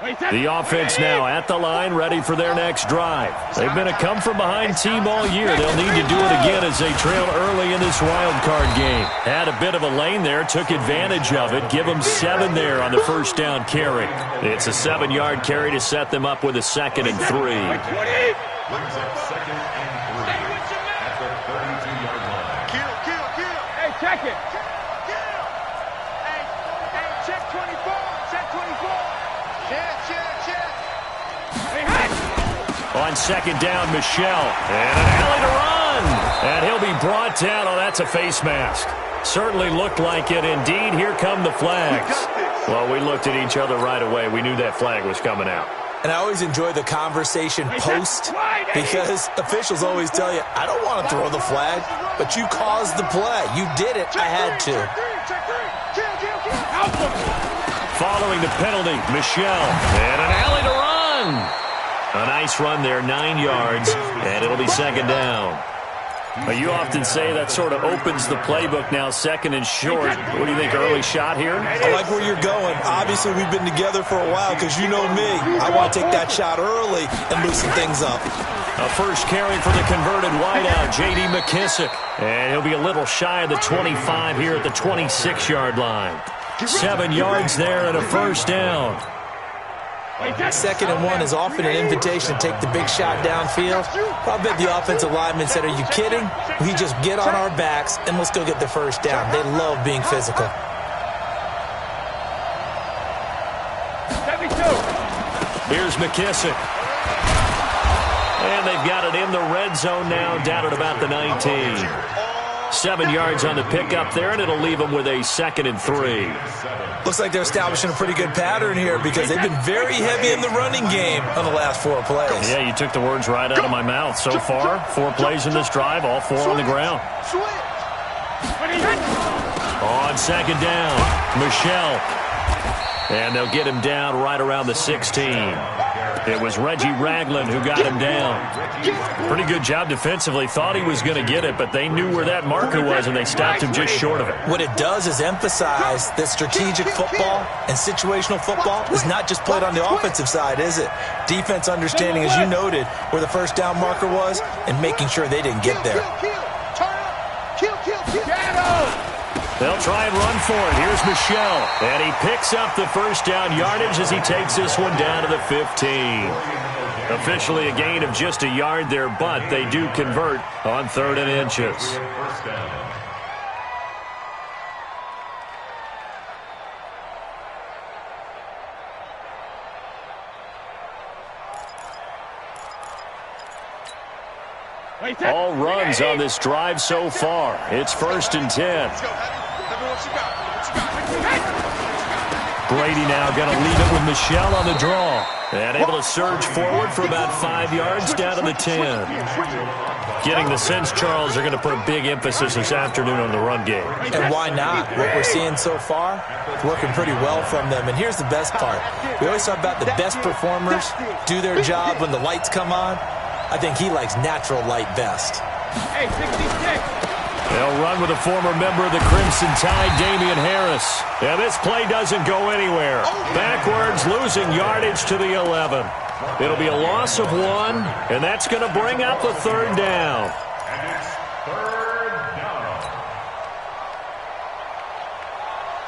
The offense now at the line, ready for their next drive. They've been a come-from-behind team all year. They'll need to do it again as they trail early in this wild card game. Had a bit of a lane there, took advantage of it. Give them 7 there on the first down carry. It's a 7-yard carry to set them up with a 2nd and 3. Hey, check it. Hey, check 24. Check 24. Check. On 2nd down, Michelle. And an alley to run. And he'll be brought down. Oh, that's a face mask. Certainly looked like it. Indeed, here come the flags. Well, we looked at each other right away. We knew that flag was coming out. And I always enjoy the conversation post because officials always tell you, I don't want to throw the flag, but you caused the play. You did it. I had to. Following the penalty, Michelle. And an alley to run. A nice run there, 9 yards, and it'll be 2nd down. You often say that sort of opens the playbook now, 2nd and short. What do you think, early shot here? I like where you're going. Obviously, we've been together for a while because you know me. I want to take that shot early and loosen things up. A first carry for the converted wideout, J.D. McKissick. And he'll be a little shy of the 25 here at the 26-yard line. 7 yards there and a first down. 2nd and 1 is often an invitation to take the big shot downfield. I bet the offensive lineman said, are you kidding? We just get on our backs and let's go get the first down. They love being physical. 72. Here's McKissick. And they've got it in the red zone now, down at about the 19. 7 yards on the pickup there, and it'll leave them with a 2nd and 3. Looks like they're establishing a pretty good pattern here because they've been very heavy in the running game on the last 4 plays. Yeah, you took the words right out of my mouth. So far, 4 plays in this drive, all 4 on the ground. On 2nd down, Michelle. And they'll get him down right around the 16. It was Reggie Ragland who got him down. Pretty good job defensively. Thought he was going to get it, but they knew where that marker was, and they stopped him just short of it. What it does is emphasize that strategic football and situational football is not just played on the offensive side, is it? Defense understanding, as you noted, where the first down marker was and making sure they didn't get there. They'll try and run for it. Here's Michelle. And he picks up the first down yardage as he takes this one down to the 15. Officially a gain of just a yard there, but they do convert on 3rd and inches. All runs on this drive so far. It's 1st and 10. Brady now going to leave it with Michelle on the draw. And able to surge forward for about 5 yards down to the 10. Getting the sense, Charles, they're going to put a big emphasis this afternoon on the run game. And why not? What we're seeing so far, working pretty well from them. And here's the best part. We always talk about the best performers do their job when the lights come on. I think he likes natural light best. Hey, 66. They'll run with a former member of the Crimson Tide, Damian Harris. And this play doesn't go anywhere. Backwards, losing yardage to the 11. It'll be a loss of 1, and that's going to bring up a 3rd down. And it's 3rd down.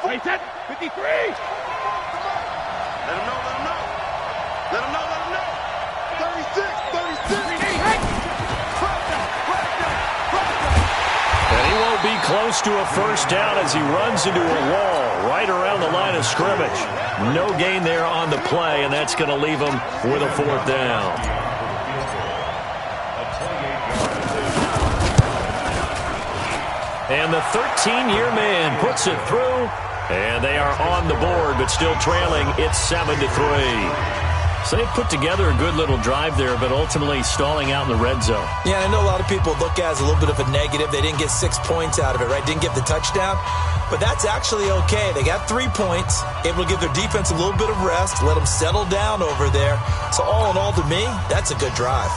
Wait, that 53. Let him know, let him know. Let him know, let him know. 36. And he won't be close to a first down as he runs into a wall right around the line of scrimmage. No gain there on the play, and that's going to leave him with a 4th down. And the 13-year man puts it through, and they are on the board, but still trailing. It's 7-3. So they put together a good little drive there, but ultimately stalling out in the red zone. Yeah, I know a lot of people look at it as a little bit of a negative. They didn't get 6 points out of it, right? Didn't get the touchdown. But that's actually okay. They got 3 points, able to give their defense a little bit of rest, let them settle down over there. So all in all, to me, that's a good drive.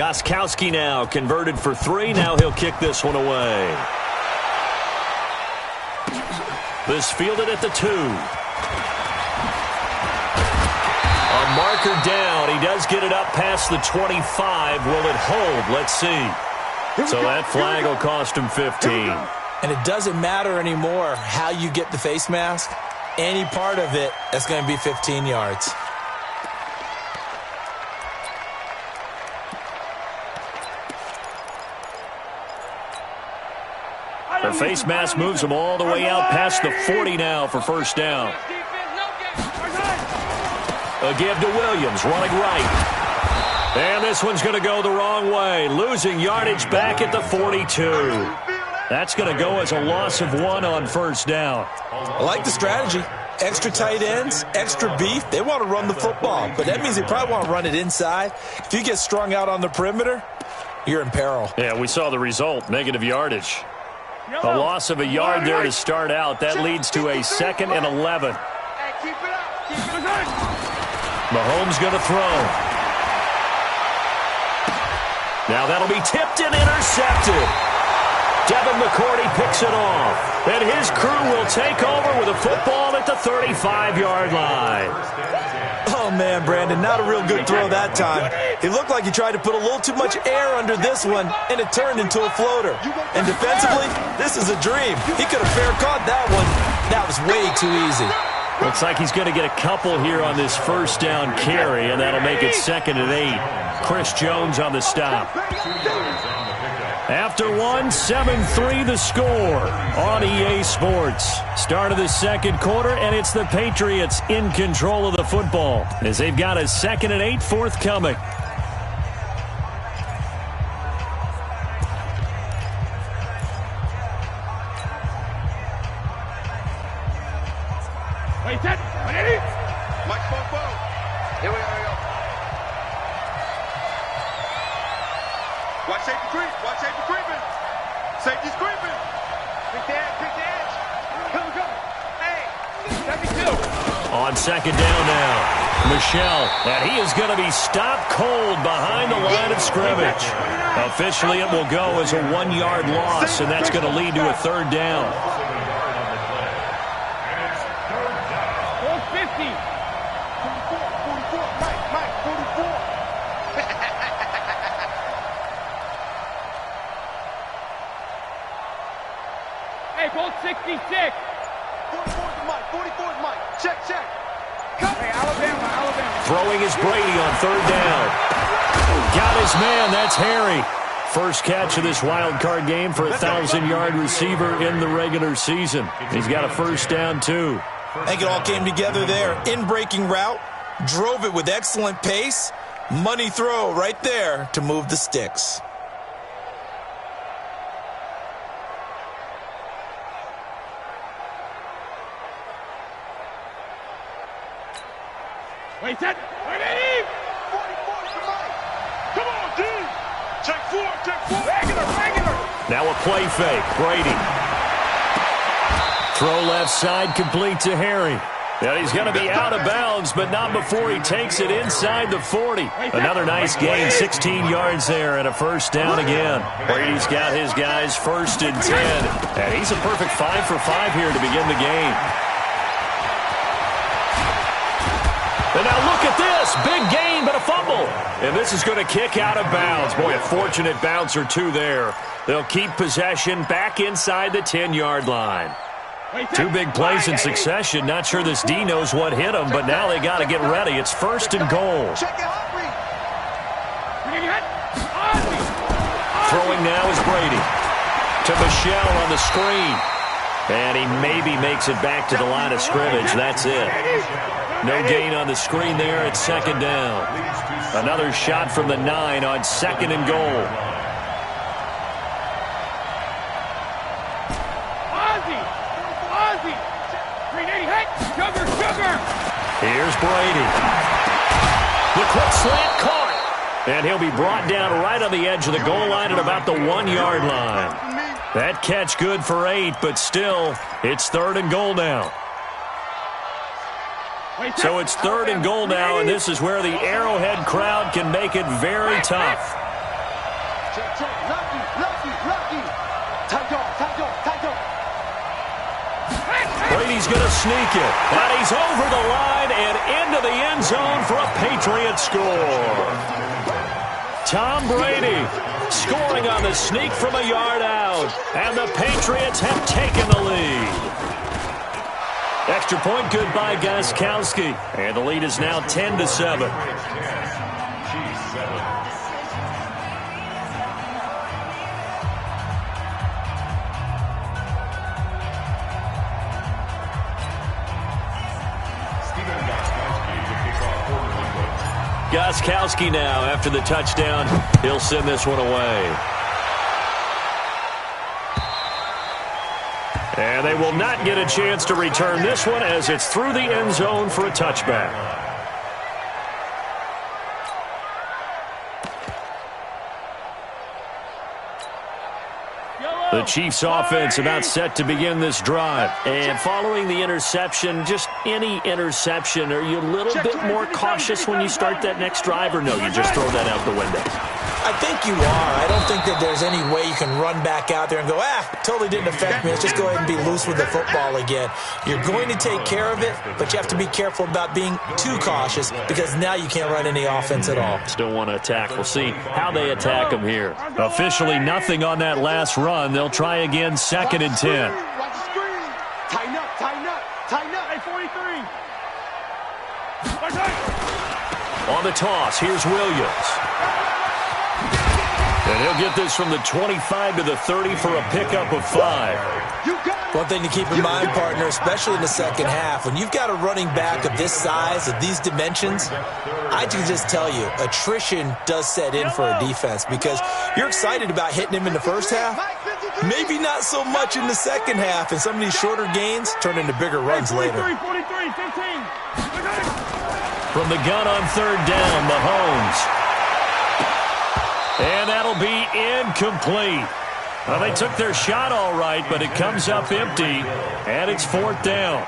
Gostkowski now converted for 3. Now he'll kick this one away. This fielded at the 2. A marker down. He does get it up past the 25. Will it hold? Let's see. So that flag will cost him 15. And it doesn't matter anymore how you get the face mask. Any part of it, that's going to be 15 yards. The face mask moves him all the way out past the 40 now for first down. A give to Williams, running right. And this one's going to go the wrong way, losing yardage back at the 42. That's going to go as a loss of 1 on first down. I like the strategy. Extra tight ends, extra beef. They want to run the football, but that means they probably want to run it inside. If you get strung out on the perimeter, you're in peril. Yeah, we saw the result, negative yardage. A loss of a yard there to start out. That leads to a 2nd and 11. Mahomes going to throw. Now that'll be tipped and intercepted. Devin McCourty picks it off. And his crew will take over with a football at the 35-yard line. Oh, man, Brandon, not a real good throw that time. It looked like he tried to put a little too much air under this one, and it turned into a floater. And defensively, this is a dream. He could have fair caught that one. That was way too easy. Looks like he's going to get a couple here on this first down carry, and that'll make it 2nd and 8. Chris Jones on the stop. After 1, 7-3 the score on EA Sports. Start of the second quarter, and it's the Patriots in control of the football as they've got a 2nd and 8 forthcoming. Wait, set. Ready? Mike Popo. Here we go. Watch safety creep. Watch safety creeping. Safety's creeping. Big dash. Here we go. Hey, 72. On 2nd down now, Michel. And he is going to be stopped cold behind the line of scrimmage. Officially, it will go as a 1-yard loss, and that's going to lead to a 3rd down. 450. 44. Mike, 44. Hey, goal 66. 44's Mike. 44's Mike. Check. Hey, Alabama. Throwing is Brady on 3rd down. Got his man. That's Harry. First catch of this wild card game for a 1,000-yard receiver in the regular season. He's got a first down, too. I think it all came together there. In-breaking route, drove it with excellent pace. Money throw right there to move the sticks. Wait, set. Ready? 44 to Mike. Come on, D. Check 4. Regular. Now a play fake. Brady. Throw left side complete to Harry. And he's going to be out of bounds, but not before he takes it inside the 40. Another nice gain, 16 yards there, and a first down again. Brady's got his guys 1st and 10. And he's a perfect 5 for 5 here to begin the game. And now look at this. Big gain, but a fumble. And this is going to kick out of bounds. Boy, a fortunate bounce or two there. They'll keep possession back inside the 10-yard line. 2 big plays in succession. Not sure this D knows what hit him, but now they got to get ready. It's 1st and goal. Throwing now is Brady. To Michel on the screen. And he maybe makes it back to the line of scrimmage. That's it. No gain on the screen there at 2nd down. Another shot from the 9 on 2nd and goal. Here's Brady. The quick slant caught. And he'll be brought down right on the edge of the goal line at about the 1-yard line. That catch good for 8, but still, it's 3rd and goal now. So it's 3rd and goal now, and this is where the Arrowhead crowd can make it very tough. Check, check. Lucky, lucky, lucky. Tight. Brady's going to sneak it. And he's over the line and into the end zone for a Patriot score. Tom Brady scoring on the sneak from a yard out. And the Patriots have taken the lead. Extra point good by Gostkowski. And the lead is now 10-7. Gostkowski now after the touchdown. He'll send this one away. And they will not get a chance to return this one as it's through the end zone for a touchback. The Chiefs offense about set to begin this drive. And following the interception, just any interception, are you a little bit more cautious when you start that next drive, or no, you just throw that out the window? I think you are. I don't think that there's any way you can run back out there and go, totally didn't affect me. Let's just go ahead and be loose with the football again. You're going to take care of it, but you have to be careful about being too cautious because now you can't run any offense at all. Still want to attack. We'll see how they attack them here. Officially nothing on that last run. They'll try again, 2nd and 10. Watch the screen. Tighten up. Hey, 43. On the toss, here's Williams. And he'll get this from the 25 to the 30 for a pickup of 5. One thing to keep in mind, partner, especially in the second half, when you've got a running back of this size, of these dimensions, I can just tell you, attrition does set in for a defense because you're excited about hitting him in the first half. Maybe not so much in the second half, and some of these shorter gains turn into bigger runs later. 43, 15. From the gun on 3rd down, Mahomes. And that'll be incomplete. Well, they took their shot all right, but it comes up empty, and it's 4th down.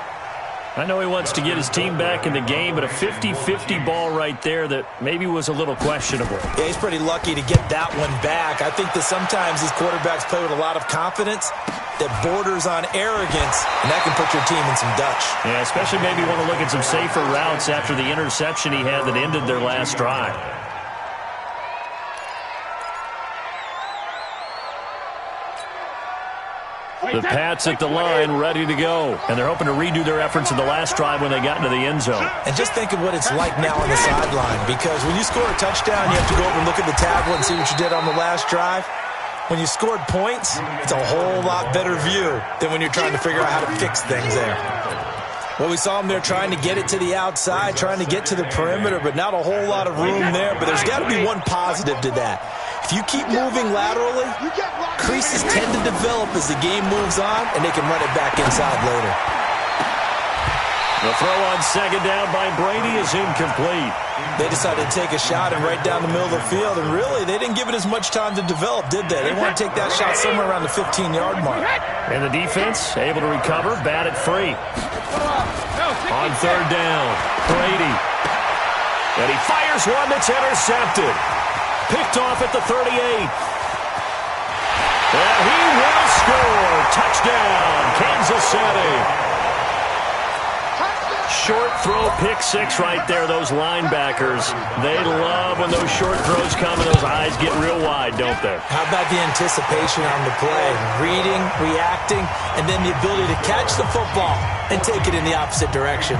I know he wants to get his team back in the game, but a 50-50 ball right there that maybe was a little questionable. Yeah, he's pretty lucky to get that one back. I think that sometimes these quarterbacks play with a lot of confidence that borders on arrogance, and that can put your team in some Dutch. Yeah, especially maybe want to look at some safer routes after the interception he had that ended their last drive. The Pats at the line, ready to go. And they're hoping to redo their efforts in the last drive when they got into the end zone. And just think of what it's like now on the sideline, because when you score a touchdown, you have to go over and look at the tablet and see what you did on the last drive. When you scored points, it's a whole lot better view than when you're trying to figure out how to fix things there. Well, we saw them there trying to get it to the outside, trying to get to the perimeter, but not a whole lot of room there. But there's got to be one positive to that. If you keep moving laterally, creases tend to develop as the game moves on, and they can run it back inside later. The throw on 2nd down by Brady is incomplete. They decided to take a shot and right down the middle of the field, and really, they didn't give it as much time to develop, did they? They want to take that shot somewhere around the 15-yard mark. And the defense able to recover, bat it free. On 3rd down, Brady. And he fires one that's intercepted. Picked off at the 38. And he will score. Touchdown, Kansas City. Short throw, pick 6 right there, those linebackers. They love when those short throws come and those eyes get real wide, don't they? How about the anticipation on the play? Reading, reacting, and then the ability to catch the football and take it in the opposite direction.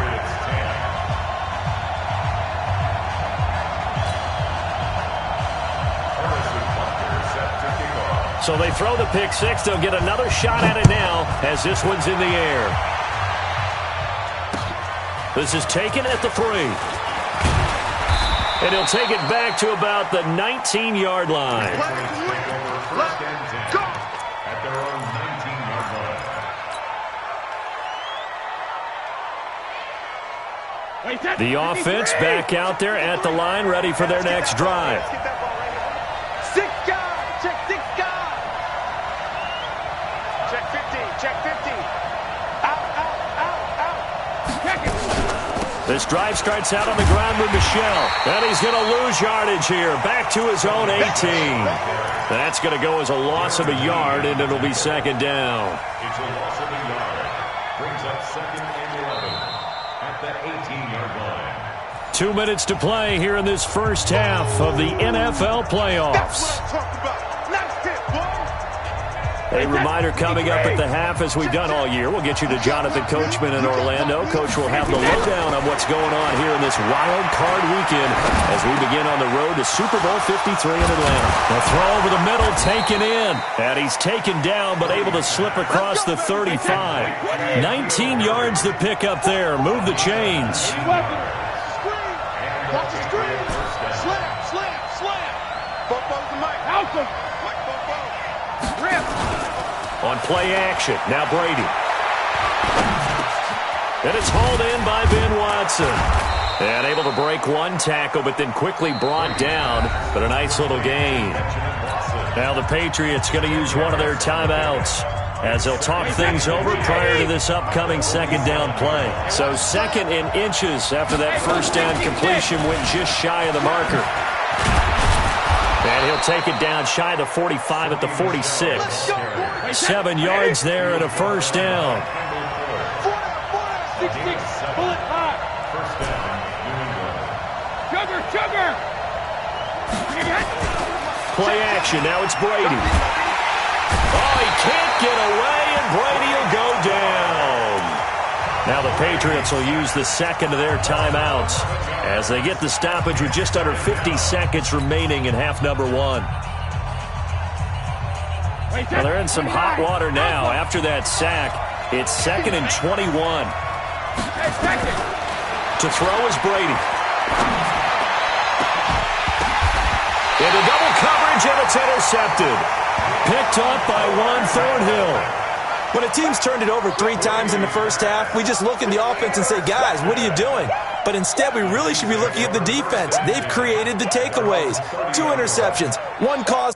So they throw the pick 6. They'll get another shot at it now as this one's in the air. This is taken at the 3. And he'll take it back to about the 19-yard line. The offense back out there at the line, ready for their next drive. This drive starts out on the ground with Michel. And he's going to lose yardage here. Back to his own 18. That's going to go as a loss of a yard, and it'll be second down. It's a loss of a yard. Brings up second and 11 at the 18-yard line. 2 minutes to play here in this first half of the NFL playoffs. That's what I'm talking about. Nice hit, boy. A reminder coming up at the half, as we've done all year. We'll get you to Jonathan Coachman in Orlando. Coach will have the lowdown on what's going on here in this wild card weekend as we begin on the road to Super Bowl 53 in Atlanta. The throw over the middle taken in. And he's taken down but able to slip across the 35. 19 yards to pick up there. Move the chains. Watch the screen. Slam. Bobo's the mic. Outcome. Mike Bobo. Rip. On play action, now Brady. And it's hauled in by Ben Watson. And able to break one tackle, but then quickly brought down. But a nice little gain. Now the Patriots going to use one of their timeouts as they'll talk things over prior to this upcoming second down play. So second in inches after that first down completion went just shy of the marker. And he'll take it down shy of the 45 at the 46. 7 yards there and a first down. 6-6, bullet hot. Sugar. Play action. Now it's Brady. Oh, he can't get away, and Brady will go down. Now the Patriots will use the second of their timeouts as they get the stoppage with just under 50 seconds remaining in half number one. Well, they're in some hot water now. After that sack, it's 2nd and 21. To throw is Brady. Into double coverage, and it's intercepted. Picked up by Juan Thornhill. When a team's turned it over 3 times in the first half, we just look at the offense and say, guys, what are you doing? But instead, we really should be looking at the defense. They've created the takeaways. 2 interceptions, 1 cause.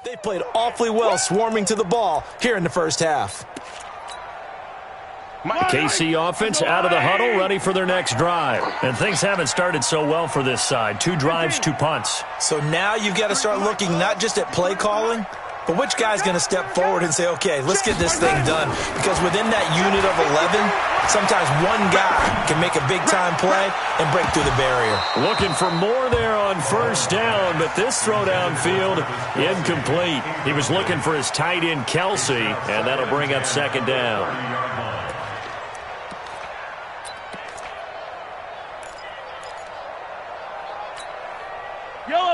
They played awfully well swarming to the ball here in the first half. KC offense out of the huddle, ready for their next drive. And things haven't started so well for this side. 2 drives, 2 punts. So now you've got to start looking not just at play calling, but which guy's going to step forward and say, okay, let's get this thing done. Because within that unit of 11, sometimes one guy can make a big-time play and break through the barrier. Looking for more there on first down, but this throw downfield, incomplete. He was looking for his tight end, Kelsey, and that'll bring up second down.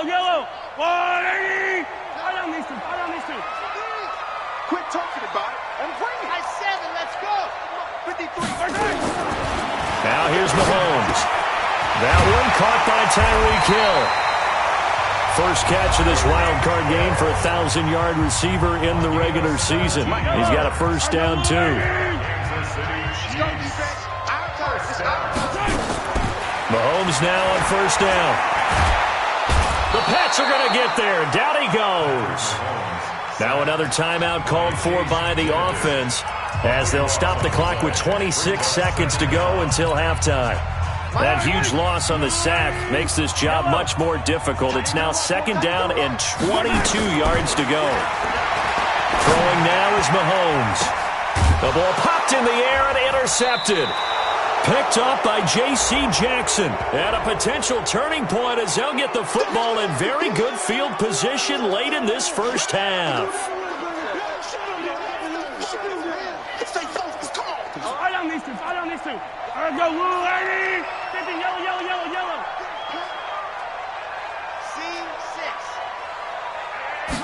Yellow. 180. Follow these two. Quit talking about it and bring it. I said it. Let's go. 53. Now here's Mahomes. That one caught by Tyreek Hill. First catch of this wild card game for a 1,000-yard receiver in the regular season. He's got a first down, too. Mahomes now on first down. The Pats are going to get there. Down he goes. Now another timeout called for by the offense as they'll stop the clock with 26 seconds to go until halftime. That huge loss on the sack makes this job much more difficult. It's now second down and 22 yards to go. Throwing now is Mahomes. The ball popped in the air and intercepted. Picked up by J.C. Jackson. At a potential turning point as they'll get the football in very good field position late in this first half. Fight on these two. All right, go, Woo, lady. 50, yellow.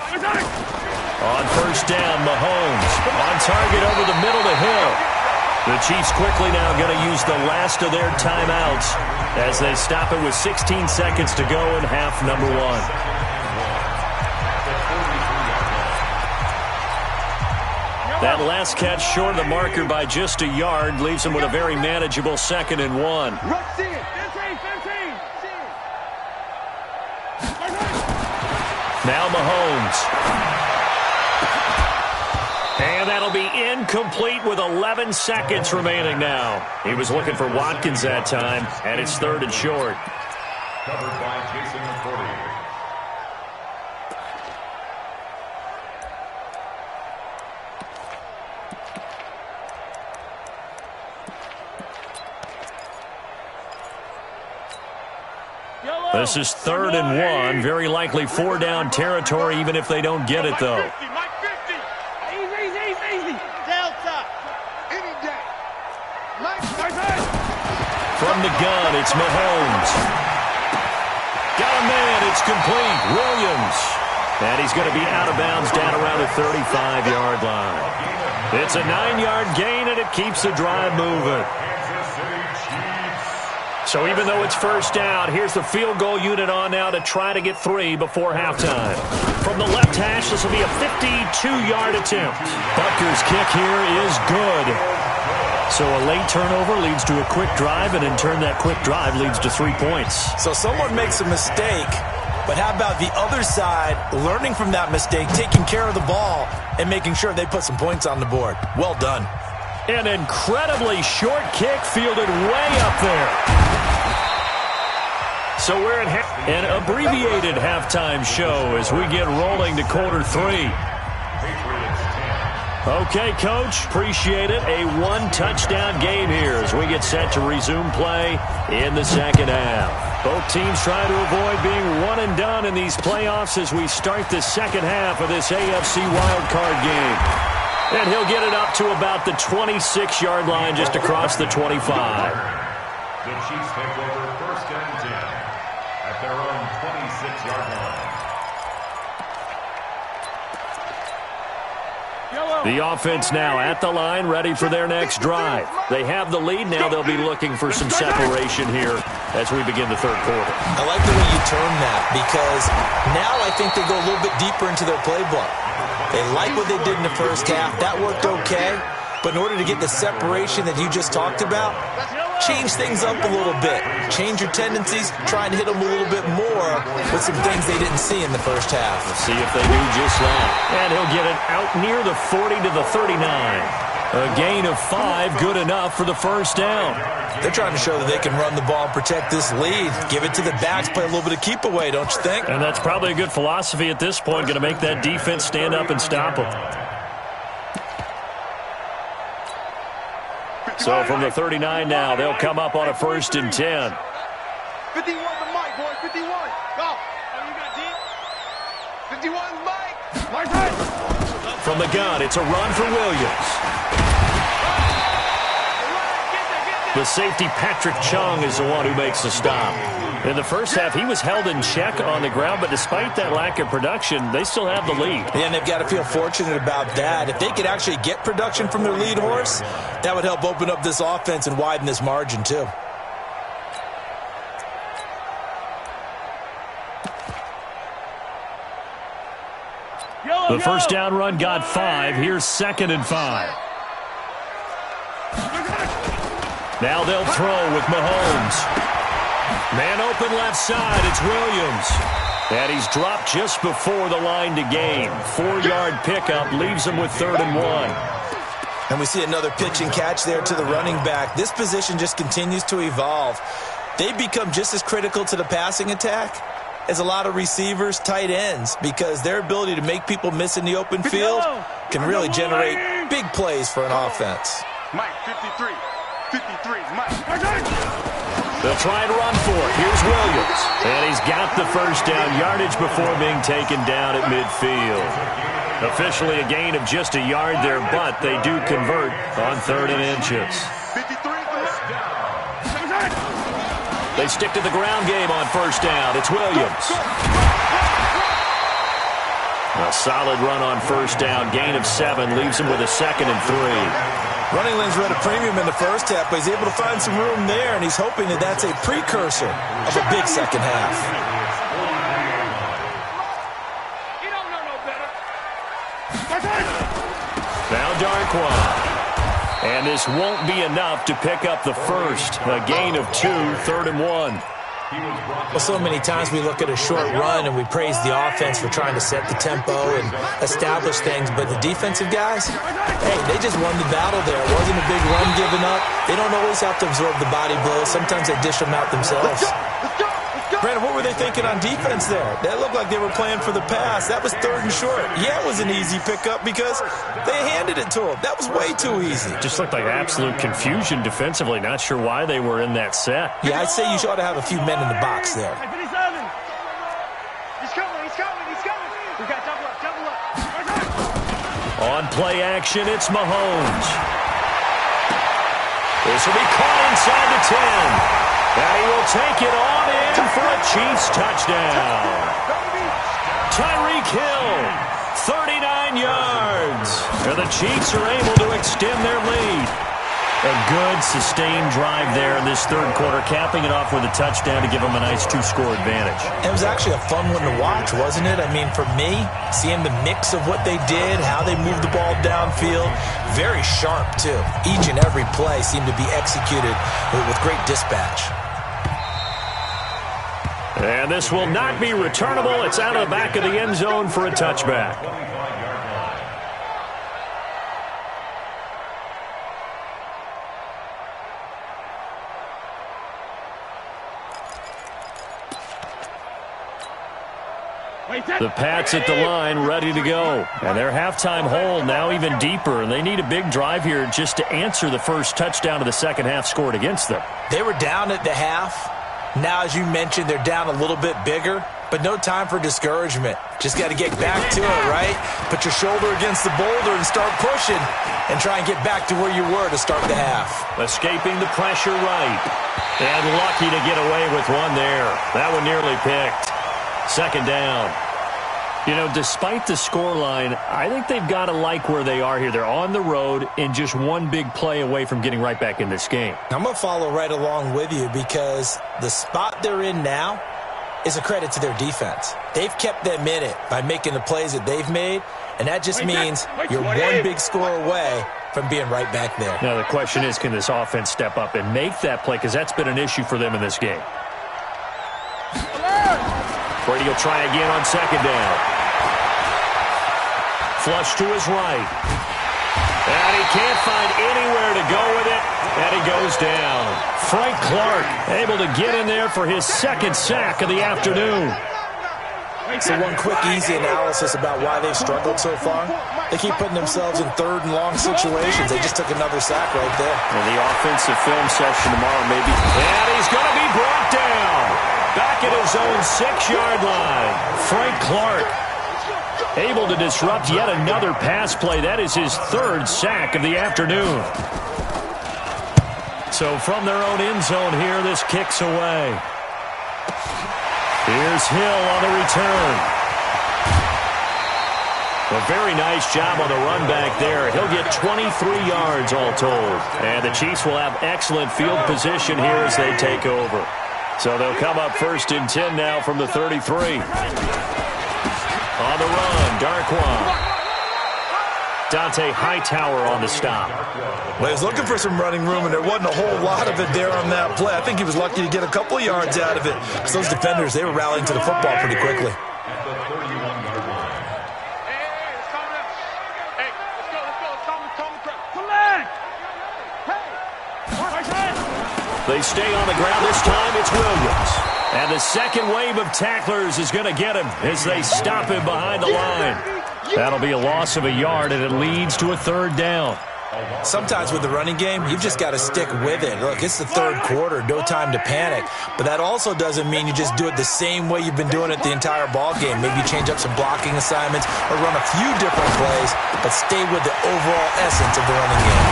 On first down, Mahomes on target over the middle to Hill. The Chiefs quickly now going to use the last of their timeouts as they stop it with 16 seconds to go in half number one. That last catch short of the marker by just a yard leaves him with a very manageable 2nd and 1. Now Mahomes. And that'll be incomplete with 11 seconds remaining now. He was looking for Watkins that time, and it's 3rd and short. Covered by Jason McCourty. This is 3rd and 1. Very likely 4-down territory, even if they don't get it, though. From the gun, it's Mahomes. Got a man, it's complete. Williams. And he's going to be out of bounds down around the 35-yard line. It's a 9-yard gain, and it keeps the drive moving. So even though it's first down, here's the field goal unit on now to try to get 3 before halftime. From the left hash, this will be a 52-yard attempt. Butker's kick here is good. So a late turnover leads to a quick drive, and in turn that quick drive leads to 3 points. So someone makes a mistake, but how about the other side learning from that mistake, taking care of the ball, and making sure they put some points on the board? Well done. An incredibly short kick fielded way up there. So we're in an abbreviated halftime show as we get rolling to quarter 3. Okay, Coach, appreciate it. A 1-touchdown game here as we get set to resume play in the second half. Both teams trying to avoid being one and done in these playoffs as we start the second half of this AFC wildcard game. And he'll get it up to about the 26-yard line just across the 25. The Chiefs take over 1st and 10 at their own 26-yard line. The offense now at the line, ready for their next drive. They have the lead. Now they'll be looking for some separation here as we begin the 3rd quarter. I like the way you term that because now I think they go a little bit deeper into their playbook. They like what they did in the first half. That worked okay. But in order to get the separation that you just talked about, change things up a little bit. Change your tendencies. Try and hit them a little bit more with some things they didn't see in the first half. We'll see if they do just that. And he'll get it out near the 40 to the 39. A gain of 5, good enough for the first down. They're trying to show that they can run the ball and protect this lead. Give it to the backs, play a little bit of keep away, don't you think? And that's probably a good philosophy at this point, going to make that defense stand up and stop them. So from the 39 now, they'll come up on a 1st and 10. 51 the mic, boys. 51. Go. Oh, you got deep? 51 Mike. Right side. From the gun, it's a run for Williams. The safety, Patrick Chung, is the one who makes the stop. In the first half, he was held in check on the ground, but despite that lack of production, they still have the lead. And they've got to feel fortunate about that. If they could actually get production from their lead horse, that would help open up this offense and widen this margin, too. The first down run got 5. Here's 2nd and 5. Now they'll throw with Mahomes. Man open left side, it's Williams. And he's dropped just before the line to gain. 4-yard pickup leaves him with 3rd and 1. And we see another pitch and catch there to the running back. This position just continues to evolve. They've become just as critical to the passing attack as a lot of receivers, tight ends, because their ability to make people miss in the open field can really generate big plays for an offense. Mike, 53. 53, Mike. They'll try and run for it. Here's Williams. And he's got the first down yardage before being taken down at midfield. Officially a gain of just a yard there, but they do convert on 3rd and inches. 53. They stick to the ground game on first down. It's Williams. A solid run on first down. Gain of 7 leaves him with a 2nd and 3. Running lanes were at a premium in the first half, but he's able to find some room there, and he's hoping that that's a precursor of a big second half. You don't know no better. Now Darquan. And this won't be enough to pick up the first. A gain of 2, 3rd and 1. Well, so many times we look at a short run and we praise the offense for trying to set the tempo and establish things, but the defensive guys, hey, they just won the battle there. It wasn't a big run given up. They don't always have to absorb the body blows. Sometimes they dish them out themselves. Brandon, what were they thinking on defense there? That looked like they were playing for the pass. That was 3rd and short. Yeah, it was an easy pickup because they handed it to him. That was way too easy. Just looked like absolute confusion defensively. Not sure why they were in that set. Yeah, I'd say you ought to have a few men in the box there. He's coming. We got double up. On play action, it's Mahomes. This will be caught inside the 10. And he will take it on in for a Chiefs touchdown. Tyreek Hill, 39 yards. And the Chiefs are able to extend their lead. A good, sustained drive there in this third quarter, capping it off with a touchdown to give them a nice 2-score advantage. It was actually a fun one to watch, wasn't it? I mean, for me, seeing the mix of what they did, how they moved the ball downfield, very sharp, too. Each and every play seemed to be executed with great dispatch. And this will not be returnable. It's out of the back of the end zone for a touchback. The Pats at the line, ready to go. And their halftime hole now even deeper, and they need a big drive here just to answer the first touchdown of the second half scored against them. They were down at the half. Now, as you mentioned, they're down a little bit bigger, but no time for discouragement. Just got to get back to it, right? Put your shoulder against the boulder and start pushing and try and get back to where you were to start the half. Escaping the pressure right. And lucky to get away with one there. That one nearly picked. 2nd down. You know, despite the scoreline, I think they've got to like where they are here. They're on the road and just one big play away from getting right back in this game. I'm going to follow right along with you because the spot they're in now is a credit to their defense. They've kept them in it by making the plays that they've made, and that just means you're one big score away from being right back there. Now, the question is, can this offense step up and make that play? Because that's been an issue for them in this game. Brady will try again on 2nd down. Flush to his right. And he can't find anywhere to go with it. And he goes down. Frank Clark able to get in there for his 2nd sack of the afternoon. So one quick, easy analysis about why they've struggled so far. They keep putting themselves in 3rd and long situations. They just took another sack right there. And the offensive film session tomorrow maybe. And he's going to be brought down. Back at his own 6-yard line. Frank Clark able to disrupt yet another pass play. That is his 3rd sack of the afternoon. So from their own end zone here, this kicks away. Here's Hill on the return. A very nice job on the run back there. He'll get 23 yards all told. And the Chiefs will have excellent field position here as they take over. So they'll come up 1st and 10 now from the 33. On the run, Darquan. Dante Hightower on the stop. Well, he was looking for some running room, and there wasn't a whole lot of it there on that play. I think he was lucky to get a couple yards out of it. Because those defenders, they were rallying to the football pretty quickly. They stay on the ground. This time it's Williams. And the second wave of tacklers is going to get him as they stop him behind the line. That'll be a loss of a yard, and it leads to a 3rd down. Sometimes with the running game, you've just got to stick with it. Look, it's the 3rd quarter, no time to panic. But that also doesn't mean you just do it the same way you've been doing it the entire ball game. Maybe change up some blocking assignments or run a few different plays, but stay with the overall essence of the running game.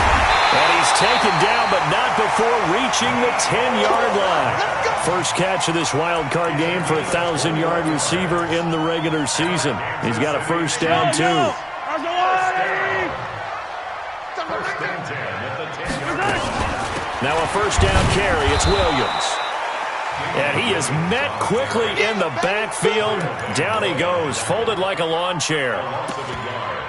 And he's taken down, but not before before reaching the 10-yard line. First catch of this wild card game for a 1,000-yard receiver in the regular season. He's got a first down, too. First and 10 at the 10-yard line. Now a first down carry. It's Williams. And he is met quickly in the backfield. Down he goes, folded like a lawn chair.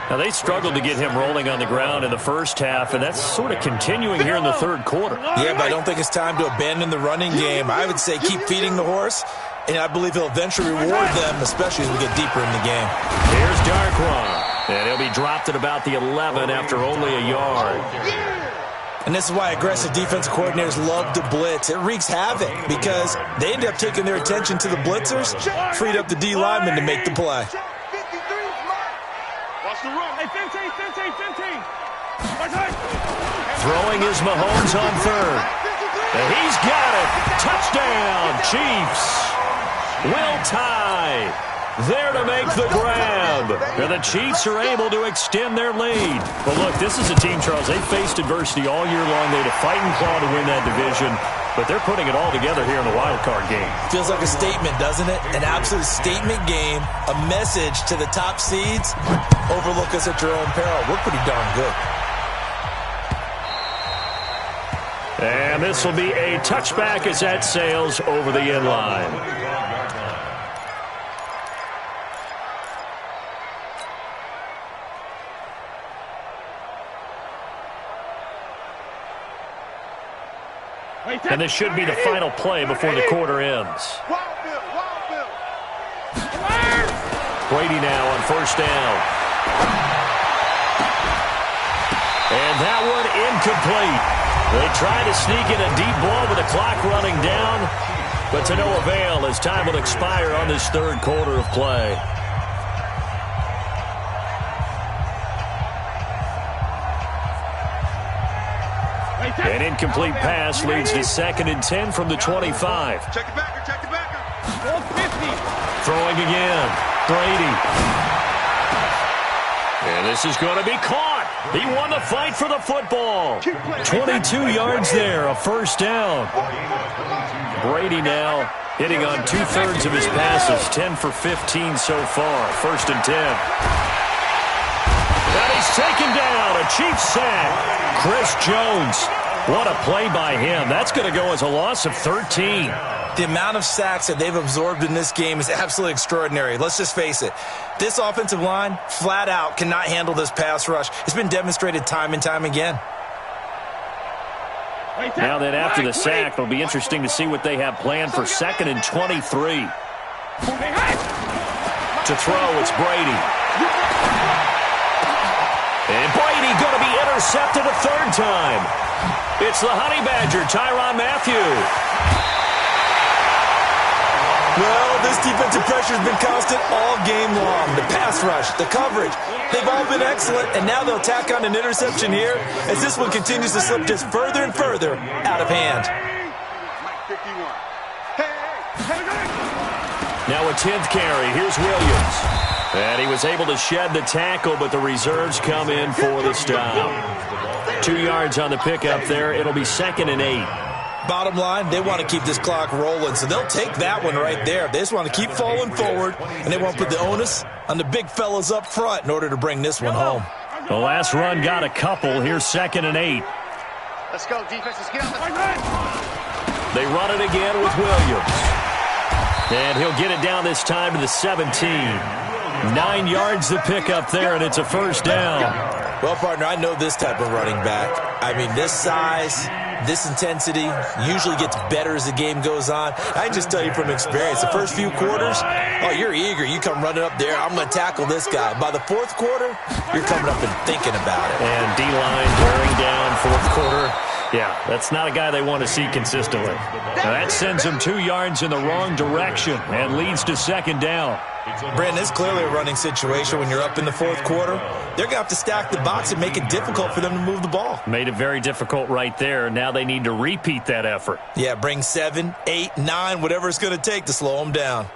Now, they struggled to get him rolling on the ground in the first half, and that's sort of continuing here in the third quarter. Yeah, but I don't think it's time to abandon the running game. I would say keep feeding the horse, and I believe he'll eventually reward them, especially as we get deeper in the game. Here's Darquan, and he'll be dropped at about the 11 after only a yard. And this is why aggressive defensive coordinators love to blitz. It wreaks havoc because they end up taking their attention to the blitzers, freed up the D lineman to make the play. Throwing is Mahomes on third. And he's got it. Touchdown, Chiefs. Will tie. There to make the grab. And the Chiefs are able to extend their lead. But look, this is a team, Charles, they faced adversity all year long. They had to fight and claw to win that division. But they're putting it all together here in the wild card game. Feels like a statement, doesn't it? An absolute statement game. A message to the top seeds. Overlook us at your own peril. We're pretty darn good. And this will be a touchback as that sails over the end line. And this should be the final play before the quarter ends. Brady now on first down. And that one incomplete. They try to sneak in a deep ball with the clock running down, but to no avail as time will expire on this third quarter of play. An incomplete pass leads to 2nd and 10 from the 25. Check it back, check it back. Throwing again. Brady. And this is going to be caught. He won the fight for the football. 22 yards there, a first down. Brady now hitting on 2/3 of his passes, 10 for 15 so far. 1st and 10. And he's taken down, a Chiefs sack. Chris Jones, what a play by him. That's going to go as a loss of 13. The amount of sacks that they've absorbed in this game is absolutely extraordinary. Let's just face it. This offensive line, flat out, cannot handle this pass rush. It's been demonstrated time and time again. Now that after the sack, it'll be interesting to see what they have planned for 2nd and 23. To throw, it's Brady. And Brady going to be intercepted a 3rd time. It's the Honey Badger, Tyrann Mathieu. Well, this defensive pressure has been constant all game long. The pass rush, the coverage, they've all been excellent, and now they'll tack on an interception here as this one continues to slip just further and further out of hand. Now a 10th carry. Here's Williams. And he was able to shed the tackle, but the reserves come in for the stop. 2 yards on the pickup there. It'll be 2nd and 8. Bottom line, they want to keep this clock rolling, so they'll take that one right there. They just want to keep falling forward, and they want to put the onus on the big fellas up front in order to bring this one home. The last run got a couple. Here's 2nd and 8. Let's go, defense. Let's get out the They run it again with Williams. And he'll get it down this time to the 17. 9 yards to pick up there, and it's a first down. Well, partner, I know this type of running back. I mean, this size, this intensity usually gets better as the game goes on. I can just tell you from experience, the first few quarters, oh, you're eager. You come running up there, I'm going to tackle this guy. By the 4th quarter, you're coming up and thinking about it. And D-line bearing down 4th quarter. Yeah, that's not a guy they want to see consistently. Now that sends him 2 yards in the wrong direction and leads to 2nd down. Brandon, it's clearly a running situation when you're up in the 4th quarter. They're going to have to stack the box and make it difficult for them to move the ball. Made it very difficult right there. Now they need to repeat that effort. Yeah, bring 7, 8, 9, whatever it's going to take to slow them down.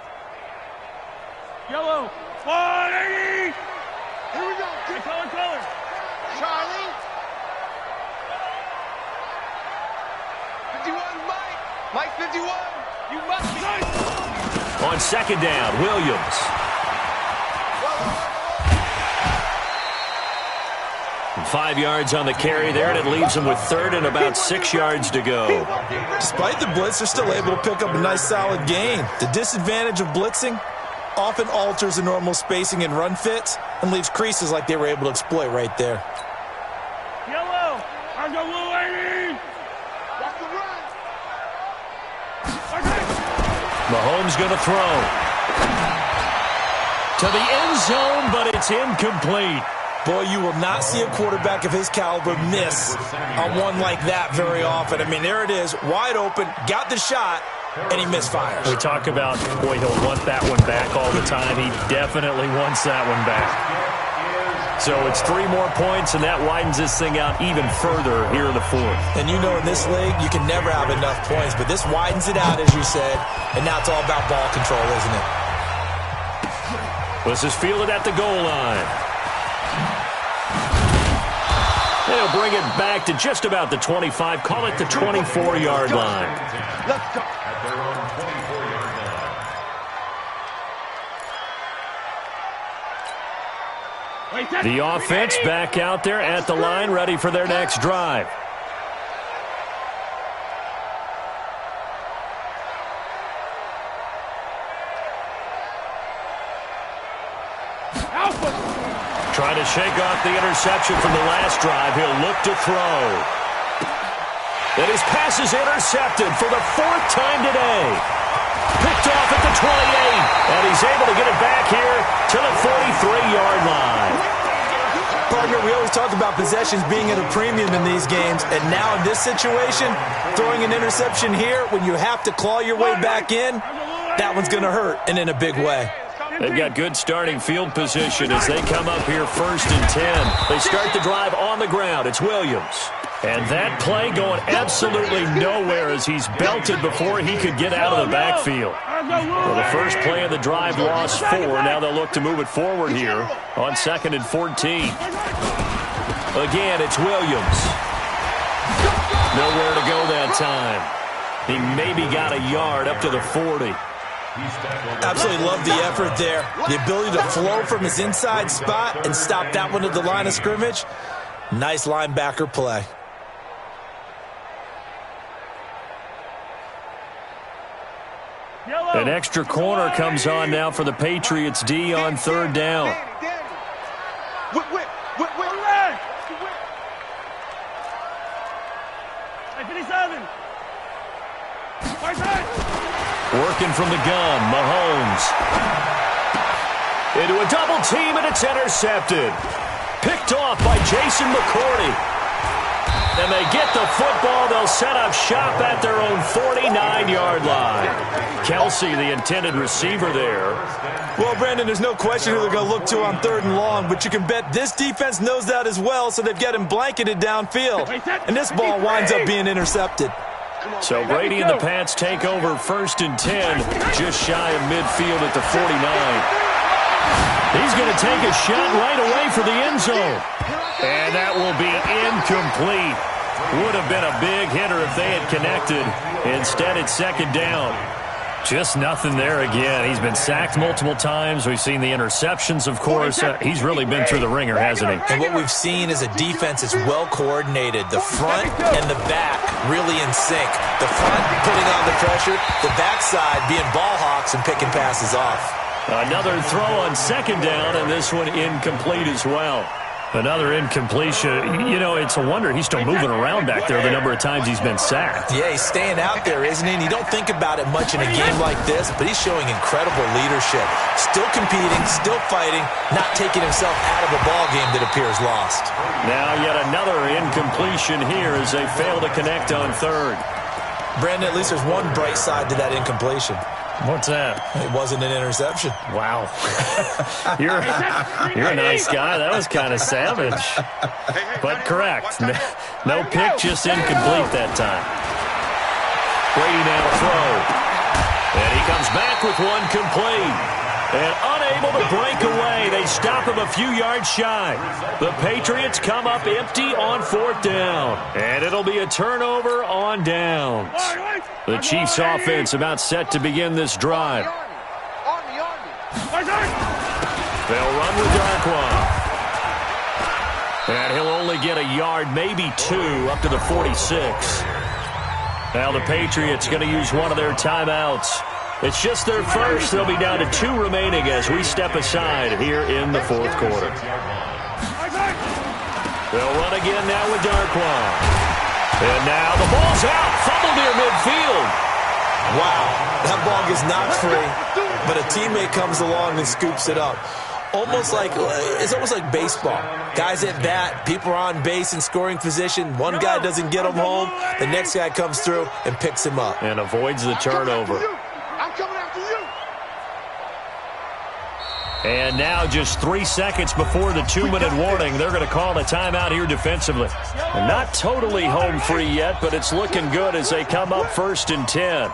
Yellow, 180. Here we go. Charlie. Mike 51, you must be. On second down, Williams. And 5 yards on the carry there, and it leaves them with third and about 6 yards to go. Despite the blitz, they're still able to pick up a nice solid gain. The disadvantage of blitzing often alters the normal spacing and run fits and leaves creases like they were able to exploit right there. Yellow, I go blue 80. That's the run. Mahomes going to throw. To the end zone, but it's incomplete. Boy, you will not see a quarterback of his caliber miss on one like that very often. I mean, there it is, wide open, got the shot, and he misfires. We talk about, boy, he'll want that one back all the time. He definitely wants that one back. So it's 3 more points, and that widens this thing out even further here in the fourth. And you know in this league, you can never have enough points, but this widens it out, as you said, and now it's all about ball control, isn't it? This is fielded at the goal line. They'll bring it back to just about the 25, call it the 24-yard line. Let's go. At their own 24-yard line. The offense back out there at the line, ready for their next drive. Trying to shake off the interception from the last drive. He'll look to throw. And his pass is intercepted for the 4th time today. Picked off at the 28. And he's able to get it back here to the 43-yard line. Partner, we always talk about possessions being at a premium in these games. And now in this situation, throwing an interception here when you have to claw your way back in, that one's going to hurt, and in a big way. They've got good starting field position as they come up here 1st and 10. They start the drive on the ground. It's Williams. And that play going absolutely nowhere as he's belted before he could get out of the backfield. Well, the first play of the drive lost 4. Now they'll look to move it forward here on 2nd and 14. Again, it's Williams. Nowhere to go that time. He maybe got a yard up to the 40. Absolutely love the effort there. The ability to flow from his inside spot and stop that one at the line of scrimmage. Nice linebacker play. An extra corner comes on now for the Patriots D on 3rd down. Working from the gun, Mahomes. Into a double team, and it's intercepted. Picked off by Jason McCourty. And they get the football. They'll set up shop at their own 49-yard line. Kelsey, the intended receiver there. Well, Brandon, there's no question who they're going to look to on 3rd and long, but you can bet this defense knows that as well, so they've got him blanketed downfield. And this ball winds up being intercepted. So Brady and the Pats take over 1st and 10, just shy of midfield at the 49. He's going to take a shot right away for the end zone. And that will be incomplete. Would have been a big hitter if they had connected. Instead, it's 2nd down. Just nothing there again. He's been sacked multiple times. We've seen the interceptions, of course. He's really been through the ringer, hasn't he? And what we've seen is a defense that's well coordinated. The front and the back really in sync. The front putting on the pressure, the backside being ball hawks and picking passes off. Another throw on 2nd down, and this one incomplete as well. Another incompletion. You know, it's a wonder he's still moving around back there the number of times he's been sacked. Yeah, he's staying out there, isn't he? And you don't think about it much in a game like this, but he's showing incredible leadership. Still competing, still fighting, not taking himself out of a ball game that appears lost. Now yet another incompletion here as they fail to connect on 3rd. Brandon, at least there's one bright side to that incompletion. What's that? It wasn't an interception. Wow. You're a nice guy. That was kind of savage. But correct. No pick, just incomplete that time. Brady now throw. And he comes back with one complete. And unable to break away. They stop him a few yards shy. The Patriots come up empty on fourth down. And it'll be a turnover on downs. The Chiefs offense about set to begin this drive. They'll run with Darkwa. And he'll only get a yard, maybe two, up to the 46. Now the Patriots going to use one of their timeouts. It's just their first. They'll be down to 2 remaining as we step aside here in the fourth quarter. They'll run again now with Darkwa. And now the ball's out. Fumble near midfield. Wow, that ball gets knocked free, but a teammate comes along and scoops it up. It's almost like baseball. Guys at bat, people are on base in scoring position. One guy doesn't get him home. The next guy comes through and picks him up. And avoids the turnover. I'm coming after you. And now just 3 seconds before the 2-minute warning, they're going to call a timeout here defensively. They're not totally home free yet, but it's looking good as they come up 1st and 10.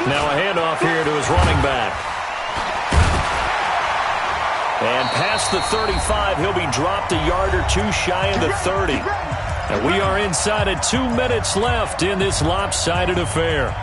Now a handoff here to his running back. And past the 35, he'll be dropped a yard or two shy of the 30. And we are inside of 2 minutes left in this lopsided affair.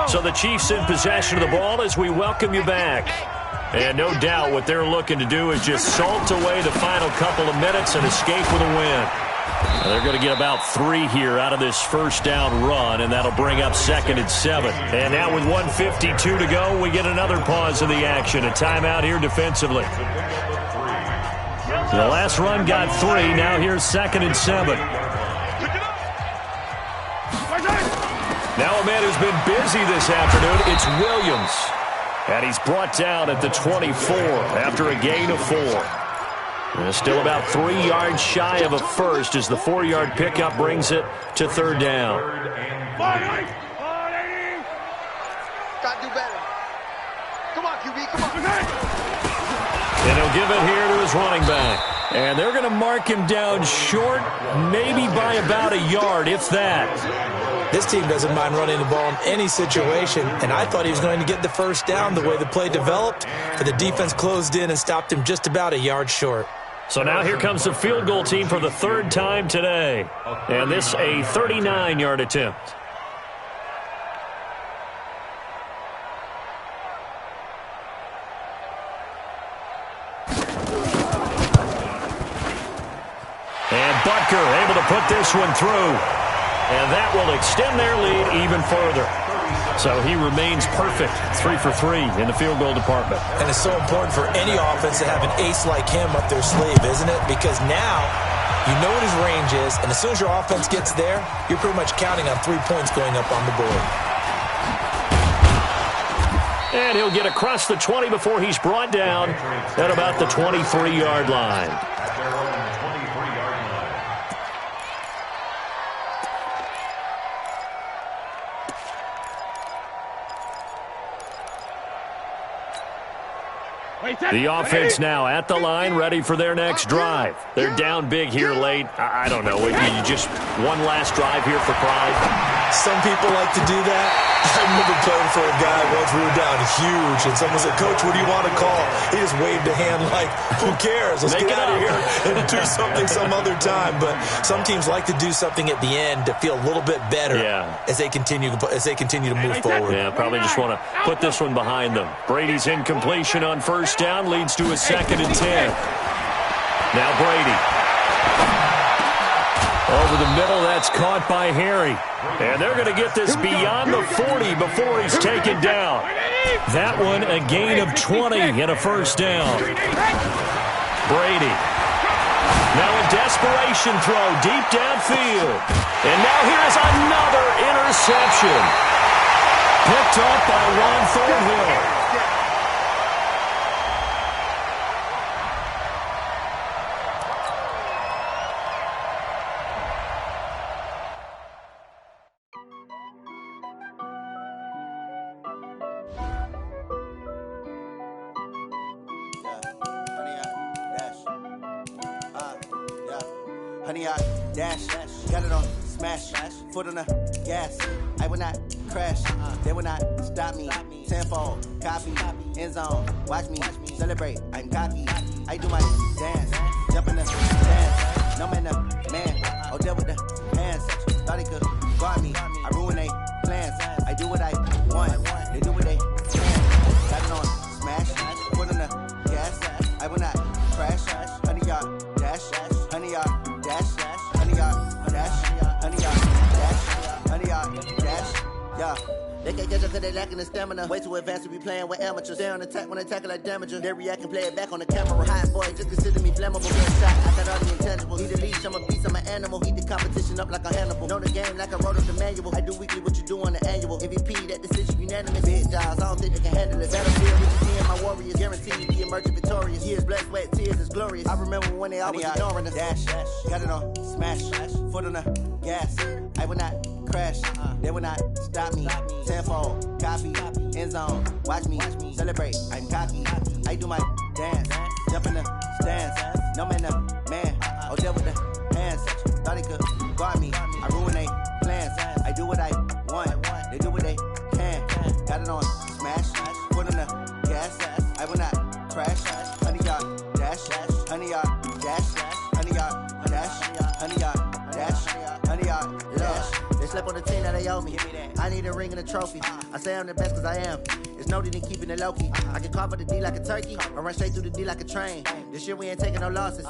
So the Chiefs in possession of the ball as we welcome you back. And no doubt what they're looking to do is just salt away the final couple of minutes and escape with a win. And they're going to get about 3 here out of this first down run, and that'll bring up 2nd and 7. And now with 1:52 to go, we get another pause of the action. A timeout here defensively. The last run got 3. Now here's 2nd and 7. Now a man who's been busy this afternoon, it's Williams. And he's brought down at the 24 after a gain of 4. And still about 3 yards shy of a first as the 4-yard pickup brings it to 3rd down. Gotta do better. Come on, QB, come on. And he'll give it here to his running back. And they're going to mark him down short, maybe by about a yard, if that. This team doesn't mind running the ball in any situation, and I thought he was going to get the first down the way the play developed, but the defense closed in and stopped him just about a yard short. So now here comes the field goal team for the 3rd time today. And this a 39-yard attempt. And Butker able to put this one through. And that will extend their lead even further. So he remains perfect, 3 for 3 in the field goal department. And it's so important for any offense to have an ace like him up their sleeve, isn't it? Because now you know what his range is, and as soon as your offense gets there, you're pretty much counting on 3 points going up on the board. And he'll get across the 20 before he's brought down at about the 23-yard line. The offense now at the line, ready for their next drive. They're down big here late. I don't know. You just one last drive here for pride. Some people like to do that. I remember playing for a guy once. We were down huge, and someone said, "Coach, what do you want to call?" He just waved a hand like, "Who cares? Let's get out of here and do something some other time." But some teams like to do something at the end to feel a little bit better as they continue to move forward. Yeah, probably just want to put this one behind them. Brady's incompletion on first down leads to a 2nd and 10. Now Brady. Over the middle, that's caught by Harry. And they're going to get this beyond the 40 before he's taken down. That one, a gain of 20 and a first down. Brady. Now a desperation throw deep downfield. And now here's another interception. Picked up by Ron Thornhill. 100-yard dash. Got it on smash. Foot on the gas. I will not crash. They will not stop me. Tenfold, copy, end zone. Watch me celebrate. I'm cocky. I do my dance. Jump in the dance. No man, the man. Oh, deal with the hands. Thought he could guard me. I ruin they plans. I do what I want. They do what they can. Got it on smash. Foot on the gas. I will not crash. 100-yard dash. 100-yard dash. 100-yard dash. 100-yard dash. 100-yard dash. Yeah. They can't catch up cause they lacking the stamina. Way too advanced to be playing with amateurs. Stay on attack when they tackle like damager. They react and play it back on the camera. Hot boy, just consider me flammable. Good shot, I got all the intangibles. Need a leash, I'm a beast, I'm an animal. Heat the competition up like a Hannibal. Know the game like I wrote up the manual. I do weekly what you do on the annual. MVP, that decision unanimous. Big jobs, I don't think they can handle it. Battlefield with me and my warriors. Guaranteed to be emerging victorious. Years, blood, sweat, tears is glorious. I remember when they always ignoring us. Dash, got it on smash. Foot on the gas. I will not crash. They will not stop me. Tenfold, copy, end zone. Watch me celebrate. I'm cocky. I do my dance. Jump in the stands. No man, the man. Oh, deal with the hands. Thought he could guard me. I ruin they plans. I do what I want. They do what they can. Got it on smash. Foot on the gas. I will not crash. 100-yard dash. 100-yard dash. 100-yard dash. 100-yard dash. 100-yard dash. They slept on the team that they owe me. I need a ring and a trophy. I say I'm the best cause I am. It's no need in keeping it low-key. I can carve up the D like a turkey or run straight through the D like a train. This year we ain't taking no losses.